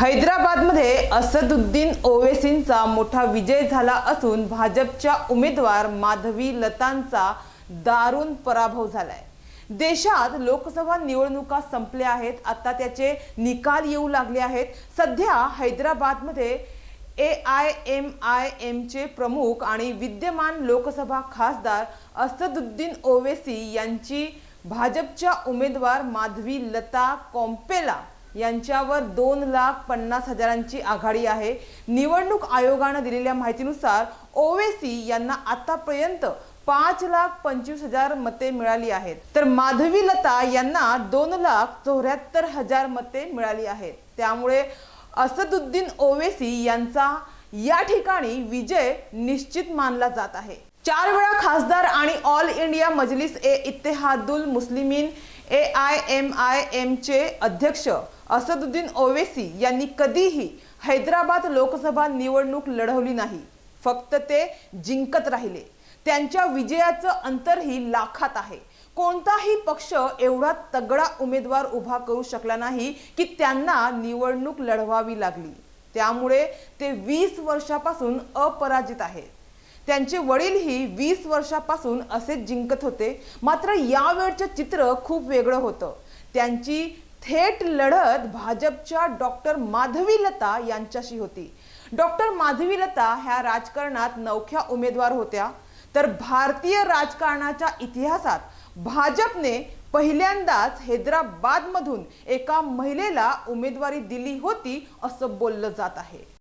हैदराबादमध्ये असदुद्दीन ओवैसींचा मोठा विजय झाला असून भाजपच्या उमेदवार माधवी लतांचा दारुण पराभव झालाय। देशात लोकसभा निवडणुका संपल्या आहेत, आता त्याचे निकाल येऊ लागले आहेत। सध्या हैदराबादमध्ये AIMIMचे प्रमुख आणि विद्यमान लोकसभा खासदार असदुद्दीन ओवैसी यांची भाजपच्या उमेदवार माधवी लता कोम्पेला यांच्यावर 2,50,000ची आघाडी आहे। निवडणूक आयोगाने दिलेल्या माहितीनुसार ओवैसी यांना आतापर्यंत 5,25,000 मते मिळाली आहेत, तर माधवी लता यांना 2,74,000 मते मिळाली आहेत। त्यामुळे असदुद्दीन ओवैसी यांचा या ठिकाणी विजय निश्चित मानला जात आहे। 4 वेळा खासदार आणि ऑल इंडिया मजलिस इत्तेहादुल मुस्लिमीन AIMIMचे अध्यक्ष असदुद्दीन ओवैसी यांनी कधीही हैदराबाद लोकसभा निवडणूक लढवली नाही, फक्त ते जिंकत राहिले। त्यांच्या विजयाचं अंतरही लाखात आहे। कोणताही पक्ष एवढा तगडा उमेदवार उभा करू शकला नाही की त्यांना निवडणूक लढवावी लागली। त्यामुळे ते 20 वर्षापासून अपराजित आहेत। त्यांचे वडीलही 20 वर्षापासून असेच जिंकत होते, मात्र यावेळचे चित्र खूप वेगळं होतं। त्यांची थेट लढत भाजपच्या डॉक्टर माधवी लता यांच्याशी होती। डॉक्टर माधवी लता ह्या राजकारणात नवख्या उमेदवार होत्या, तर भारतीय राजकारणाच्या इतिहासात भाजपने पहिल्यांदाच हैदराबादमधून एका महिलेला उमेदवारी दिली होती असं बोललं जात आहे।